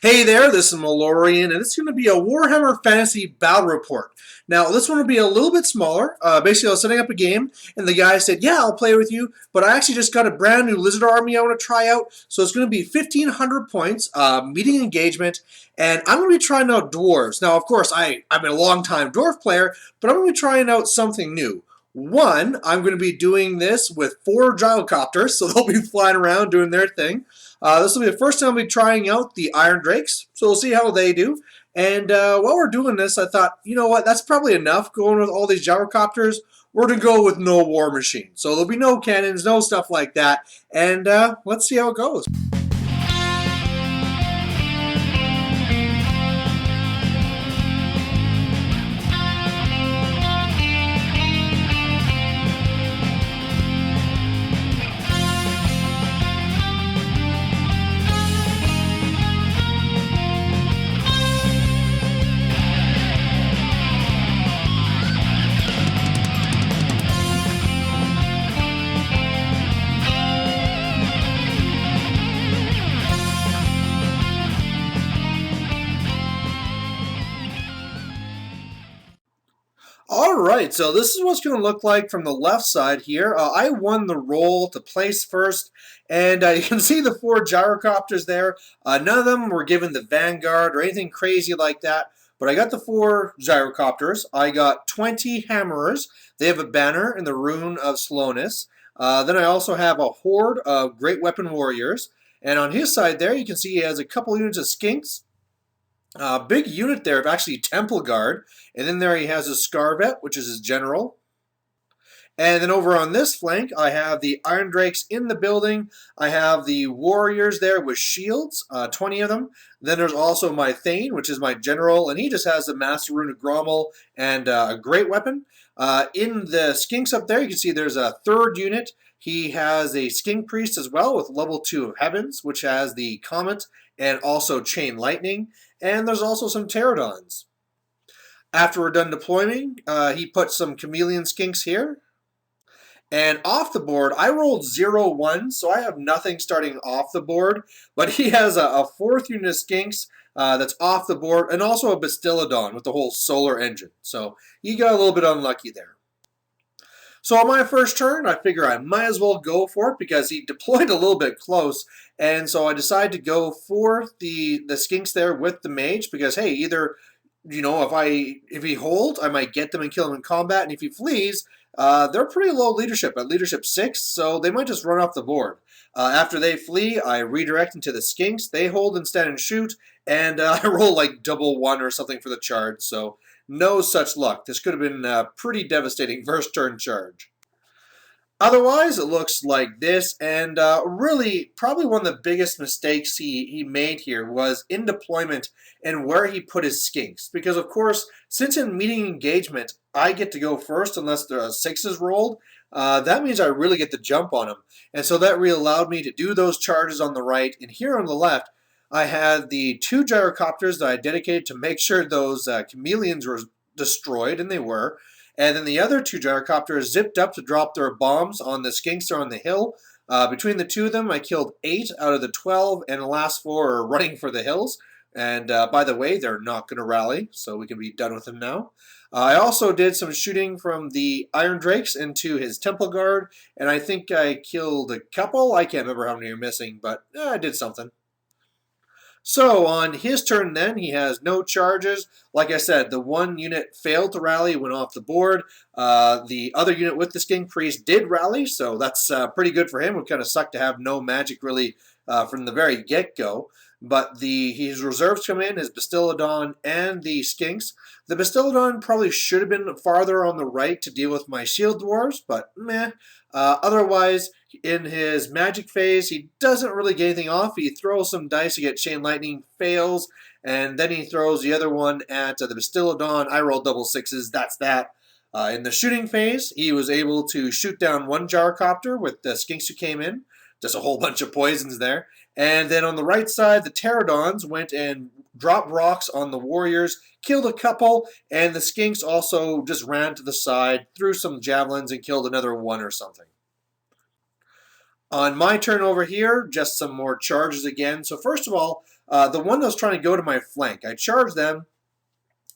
Hey there, this is Malorian, and it's going to be a Warhammer Fantasy Battle Report. Now, this one will be a little bit smaller. Basically, I was setting up a game, and the guy said, yeah, I'll play with you, but I actually just got a brand new Lizard army I want to try out, so it's going to be 1,500 points, meeting engagement, and I'm going to be trying out Dwarves. Now, of course, I'm a long-time Dwarf player, but I'm going to be trying out something new. One, I'm going to be doing this with 4 gyrocopters, so they'll be flying around doing their thing. This will be the first time I'll be trying out the irondrakes, so we'll see how they do. And while we're doing this, I thought, you know what, that's probably enough going with all these gyrocopters. We're going to go with no war machine. So there'll be no cannons, no stuff like that. And let's see how it goes. All right, so this is what's going to look like from the left side here. I won the roll to place first, and you can see the 4 gyrocopters there. None of them were given the Vanguard or anything crazy like that, but I got the 4 gyrocopters. I got 20 hammerers. They have a banner in the Rune of Slowness. Then I also have a horde of great weapon warriors, and on his side there, you can see he has a couple units of skinks. Big unit there of actually Temple Guard. And then there he has his Scarvet, which is his general. And then over on this flank, I have the Irondrakes in the building. I have the warriors there with shields, 20 of them. Then there's also my Thane, which is my general, and he just has the Master Rune of Grommel and a great weapon. In the skinks up there, you can see there's a 3rd unit. He has a skink priest as well with level 2 of Heavens, which has the Comet and also Chain Lightning. And there's also some pterodons. After we're done deploying, he put some chameleon skinks here. And off the board, I rolled 0-1, so I have nothing starting off the board. But he has a 4th unit of skinks that's off the board, and also a Bastillodon with the whole solar engine. So he got a little bit unlucky there. So on my first turn, I figure I might as well go for it because he deployed a little bit close. And so I decided to go for the skinks there with the mage because, hey, either, you know, if he holds, I might get them and kill him in combat. And if he flees, they're pretty low leadership, at leadership 6, so they might just run off the board. After they flee, I redirect into the skinks. They hold instead and shoot, and I roll like double 1 or something for the charge, so no such luck. This could have been a pretty devastating first turn charge. Otherwise, it looks like this, and really, probably one of the biggest mistakes he made here was in deployment and where he put his skinks. Because, of course, since in meeting engagement, I get to go first unless the 6 is rolled, that means I really get the jump on him. And so that really allowed me to do those charges on the right, and here on the left, I had the 2 gyrocopters that I dedicated to make sure those chameleons were destroyed, and they were. And then the other 2 gyrocopters zipped up to drop their bombs on the skinks there on the hill. Between the 2 of them, I killed 8 out of the 12, and the last 4 are running for the hills. And by the way, they're not going to rally, so we can be done with them now. I also did some shooting from the Irondrakes into his Temple Guard, and I think I killed a couple. I can't remember how many are missing, but I did something. So on his turn then, he has no charges. Like I said, the 1 unit failed to rally, went off the board. The other unit with the Skink Priest did rally, so that's pretty good for him. It would kind of suck to have no magic really from the very get-go. But his reserves come in, his Bastillodon and the Skinks. The Bastillodon probably should have been farther on the right to deal with my Shield Dwarves, but meh. Otherwise, in his magic phase, he doesn't really get anything off. He throws some dice to get Chain Lightning, fails, and then he throws the other one at the Bastillodon. I roll double 6s, that's that. In the shooting phase, he was able to shoot down 1 gyrocopter with the skinks who came in. Just a whole bunch of poisons there. And then on the right side, the pterodons went and dropped rocks on the warriors, killed a couple, and the skinks also just ran to the side, threw some javelins, and killed another 1 or something. On my turn over here, just some more charges again. So first of all, the one that was trying to go to my flank. I charged them.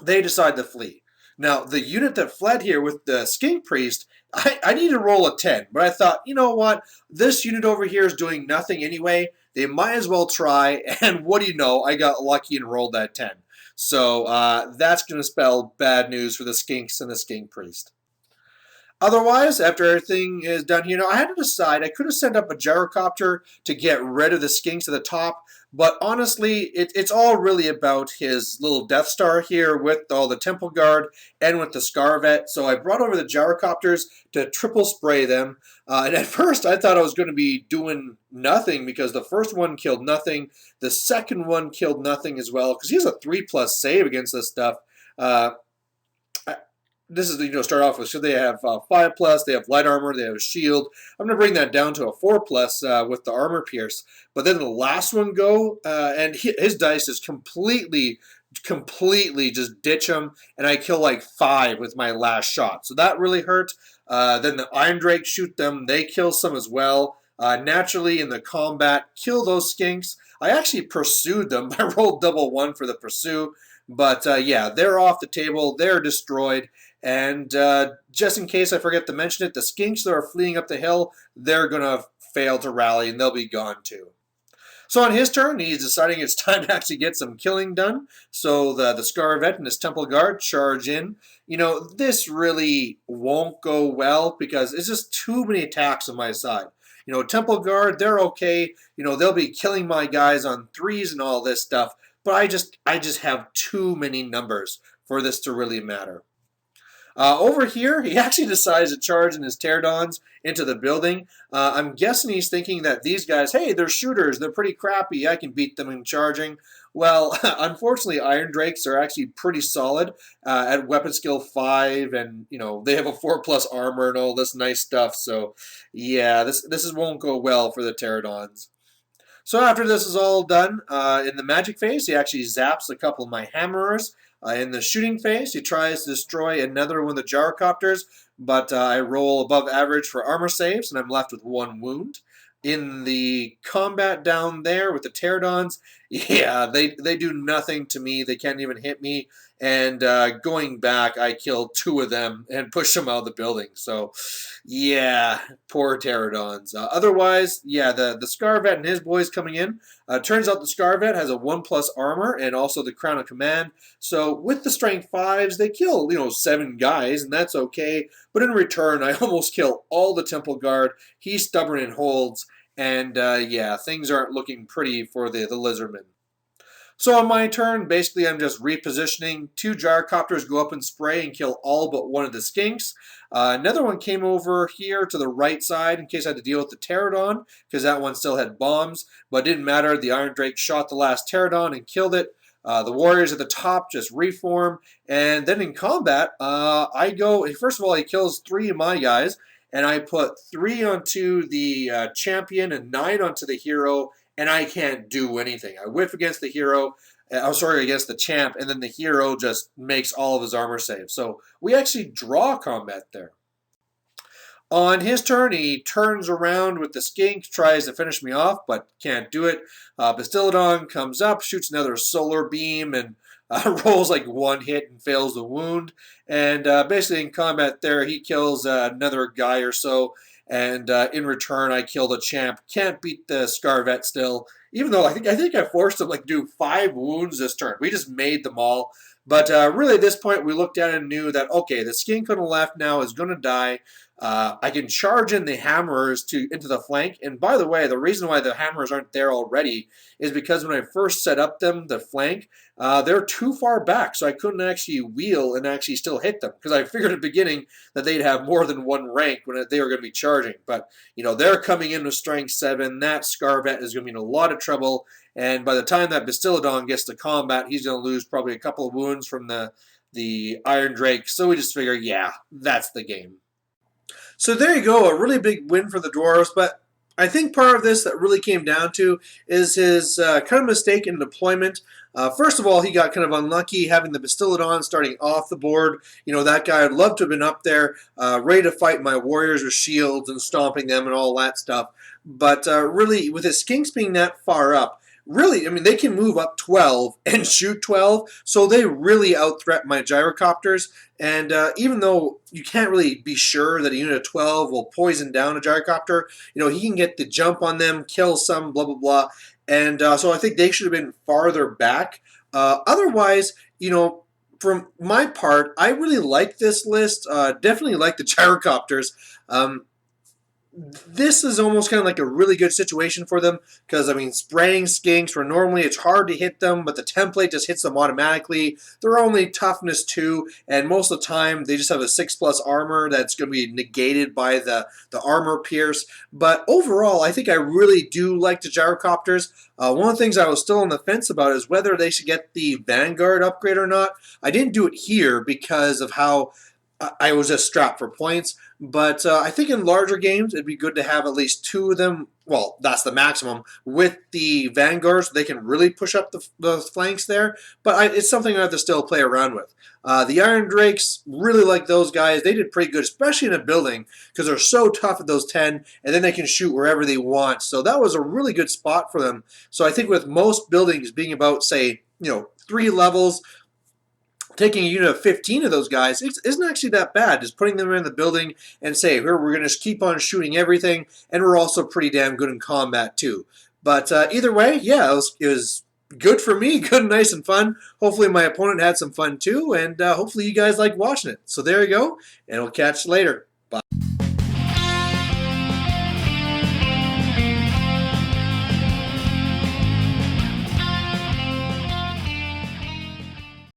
They decide to flee. Now, the unit that fled here with the Skink Priest, I need to roll a 10. But I thought, you know what? This unit over here is doing nothing anyway. They might as well try. And what do you know? I got lucky and rolled that 10. So that's going to spell bad news for the Skinks and the Skink Priest. Otherwise, after everything is done here, now I had to decide. I could have sent up a gyrocopter to get rid of the skinks at the top, but honestly, it's all really about his little Death Star here with all the Temple Guard and with the Scarvet. So I brought over the gyrocopters to triple spray them. And at first, I thought I was going to be doing nothing because the first one killed nothing. The second one killed nothing as well because he has a 3+ save against this stuff. This is, start off with, so they have 5+, they have light armor, they have a shield. I'm going to bring that down to a 4+ with the armor pierce. But then the last one and his dice is completely just ditch him, and I kill like 5 with my last shot. So that really hurt. Then the irondrakes shoot them, they kill some as well. Naturally, in the combat, kill those skinks. I actually pursued them. I rolled double 1 for the pursue. But yeah, they're off the table. They're destroyed. And just in case I forget to mention it, the skinks that are fleeing up the hill, they're going to fail to rally, and they'll be gone too. So on his turn, he's deciding it's time to actually get some killing done. So the Scarvet and his Temple Guard charge in. This really won't go well because it's just too many attacks on my side. Temple Guard, they're okay. They'll be killing my guys on 3s and all this stuff. But I just have too many numbers for this to really matter. Over here, he actually decides to charge in his pterodons into the building. I'm guessing he's thinking that these guys, hey, they're shooters, they're pretty crappy, I can beat them in charging. Well, unfortunately, irondrakes are actually pretty solid at weapon skill 5, and they have a 4+ armor and all this nice stuff. So yeah, this won't go well for the pterodons. So after this is all done, in the magic phase, he actually zaps a couple of my hammerers. In the shooting phase, he tries to destroy another one of the gyrocopters, but I roll above average for armor saves, and I'm left with 1 wound. In the combat down there with the pterodons, yeah, they do nothing to me. They can't even hit me. And going back, I kill 2 of them and push them out of the building. So, yeah, poor pterodons. Otherwise, yeah, the Scarvet and his boys coming in. Turns out the Scarvet has a 1+ armor and also the Crown of Command. So with the Strength 5s, they kill, 7 guys, and that's okay. But in return, I almost kill all the Temple Guard. He's stubborn and holds. And yeah, things aren't looking pretty for the Lizardmen. So on my turn, basically I'm just repositioning. 2 gyrocopters go up and spray and kill all but 1 of the skinks. Another one came over here to the right side in case I had to deal with the pterodon, because that one still had bombs. But it didn't matter. The irondrake shot the last pterodon and killed it. The warriors at the top just reform. And then in combat, I go, first of all, he kills 3 of my guys. And I put 3 onto the champion and 9 onto the hero, and I can't do anything. I whiff against the hero, against the champ, and then the hero just makes all of his armor saves. So we actually draw combat there. On his turn, he turns around with the skink, tries to finish me off, but can't do it. Bastillodon comes up, shoots another solar beam, and rolls like 1 hit and fails the wound. And basically in combat there, he kills another guy or so. And in return, I kill the champ. Can't beat the Scarvet still. Even though I think I forced him to do 5 wounds this turn. We just made them all. But really at this point, we looked at it and knew that, okay, the skink on the left now is going to die. I can charge in the hammers into the flank. And by the way, the reason why the hammers aren't there already is because when I first set up the flank, they're too far back. So I couldn't actually wheel and actually still hit them. Because I figured at the beginning that they'd have more than 1 rank when they were going to be charging. But, they're coming in with strength 7. That Scarvet is going to be in a lot of trouble. And by the time that Bastillodon gets to combat, he's going to lose probably a couple of wounds from the Iron Drake. So we just figure, yeah, that's the game. So there you go, a really big win for the Dwarfs, but I think part of this that really came down to is his kind of mistake in deployment. First of all, he got kind of unlucky having the Bastillodon starting off the board. That guy would love to have been up there, ready to fight my warriors with shields and stomping them and all that stuff. But really, with his skinks being that far up, really, I mean, they can move up 12 and shoot 12, so they really out-threat my gyrocopters. And even though you can't really be sure that a unit of 12 will poison down a gyrocopter, he can get the jump on them, kill some, blah, blah, blah. And so I think they should have been farther back. Otherwise, from my part, I really like this list. Definitely like the gyrocopters. This is almost kind of like a really good situation for them because, I mean, spraying skinks where normally it's hard to hit them, but the template just hits them automatically. They're only toughness 2, and most of the time they just have a 6+ armor that's going to be negated by the armor pierce. But overall, I think I really do like the gyrocopters. One of the things I was still on the fence about is whether they should get the Vanguard upgrade or not. I didn't do it here because of how I was just strapped for points. But I think in larger games, it'd be good to have at least 2 of them. Well, that's the maximum with the Vanguards. So they can really push up the flanks there. But it's something I have to still play around with. The irondrakes, really like those guys. They did pretty good, especially in a building, because they're so tough at those 10, and then they can shoot wherever they want. So that was a really good spot for them. So I think with most buildings being about, say, 3 levels, taking a unit of 15 of those guys isn't actually that bad. Just putting them in the building and say, here, we're going to keep on shooting everything, and we're also pretty damn good in combat too. But either way, yeah, it was good for me, good, nice, and fun. Hopefully my opponent had some fun too, and hopefully you guys like watching it. So there you go, and we'll catch you later. Bye.